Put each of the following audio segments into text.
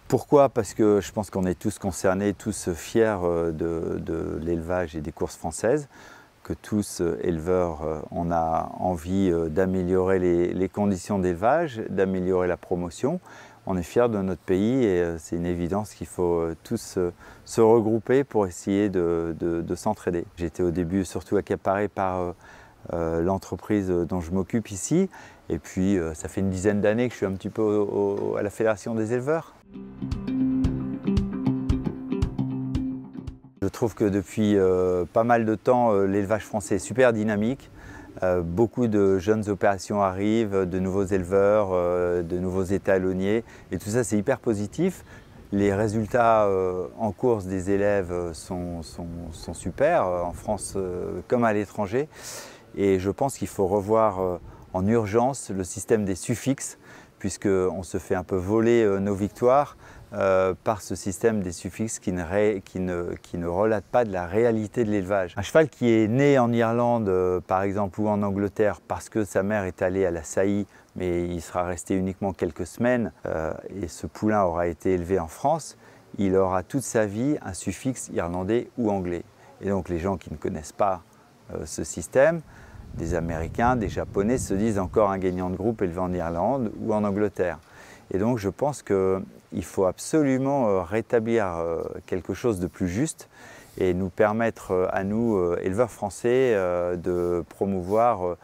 Pourquoi? Parce que je pense qu'on est tous concernés, tous fiers de l'élevage et des courses françaises, que tous éleveurs, on a envie d'améliorer les conditions d'élevage, d'améliorer la promotion. On est fiers de notre pays et c'est une évidence qu'il faut tous se regrouper pour essayer de s'entraider. J'étais au début surtout accaparé par l'entreprise dont je m'occupe ici. Et puis ça fait une dizaine d'années que je suis un petit peu à la Fédération des éleveurs. Je trouve que depuis pas mal de temps, l'élevage français est super dynamique. Beaucoup de jeunes opérations arrivent, de nouveaux éleveurs, de nouveaux étalonniers. Et tout ça, c'est hyper positif. Les résultats en course des élèves sont super, en France comme à l'étranger. Et je pense qu'il faut revoir en urgence le système des suffixes, puisqu'on se fait un peu voler nos victoires par ce système des suffixes qui ne relate pas de la réalité de l'élevage. Un cheval qui est né en Irlande, par exemple, ou en Angleterre, parce que sa mère est allée à la saillie, mais il sera resté uniquement quelques semaines, et ce poulain aura été élevé en France, il aura toute sa vie un suffixe irlandais ou anglais. Et donc les gens qui ne connaissent pas ce système, des Américains, des Japonais, se disent encore un gagnant de groupe élevé en Irlande ou en Angleterre. Et donc je pense qu'il faut absolument rétablir quelque chose de plus juste et nous permettre à nous, éleveurs français, de promouvoir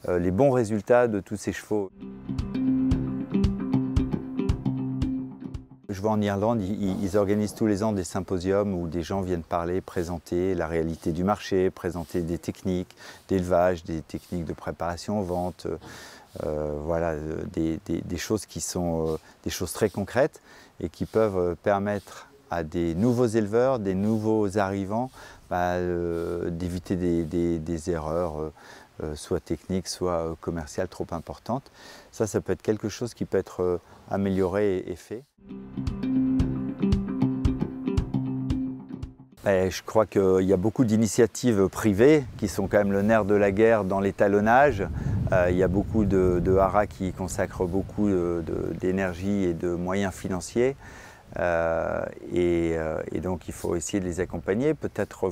les bons résultats de tous ces chevaux. Je vois en Irlande, ils organisent tous les ans des symposiums où des gens viennent parler, présenter la réalité du marché, présenter des techniques d'élevage, des techniques de préparation aux ventes, voilà, des choses qui sont des choses très concrètes et qui peuvent permettre à des nouveaux éleveurs, des nouveaux arrivants, d'éviter des erreurs soit techniques, soit commerciales trop importantes. Ça peut être quelque chose qui peut être amélioré et fait. Je crois qu'il y a beaucoup d'initiatives privées qui sont quand même le nerf de la guerre dans l'étalonnage. Il y a beaucoup de haras qui consacrent beaucoup d'énergie et de moyens financiers. Et donc il faut essayer de les accompagner, peut-être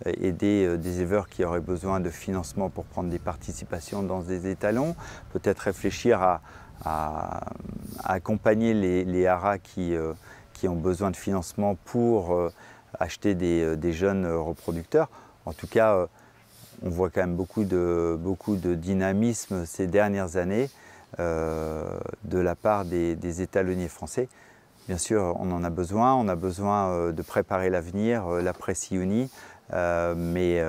aider des éleveurs qui auraient besoin de financement pour prendre des participations dans des étalons, peut-être réfléchir à accompagner les haras qui ont besoin de financement pour acheter des jeunes reproducteurs. En tout cas, on voit quand même beaucoup de dynamisme ces dernières années de la part des étalonniers français. Bien sûr, on en a besoin de préparer l'avenir, l'après-Siouni, mais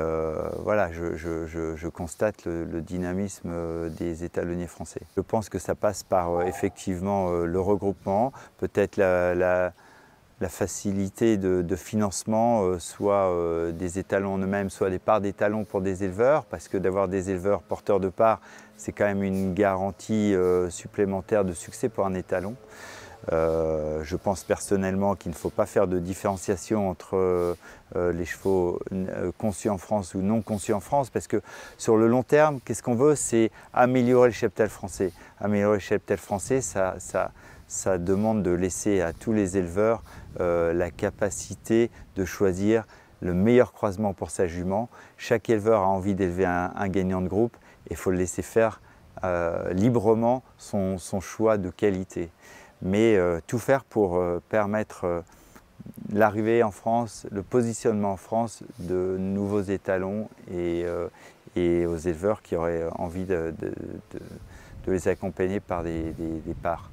voilà, je constate le dynamisme des étalonniers français. Je pense que ça passe par effectivement le regroupement, peut-être la facilité de financement, soit des étalons en eux-mêmes, soit des parts d'étalons pour des éleveurs, parce que d'avoir des éleveurs porteurs de parts, c'est quand même une garantie supplémentaire de succès pour un étalon. Je pense personnellement qu'il ne faut pas faire de différenciation entre les chevaux conçus en France ou non conçus en France, parce que sur le long terme, qu'est-ce qu'on veut? C'est améliorer le cheptel français. Améliorer le cheptel français, ça demande de laisser à tous les éleveurs la capacité de choisir le meilleur croisement pour sa jument. Chaque éleveur a envie d'élever un gagnant de groupe et il faut le laisser faire librement son choix de qualité. Mais tout faire pour permettre l'arrivée en France, le positionnement en France de nouveaux étalons et aux éleveurs qui auraient envie de les accompagner par des parts.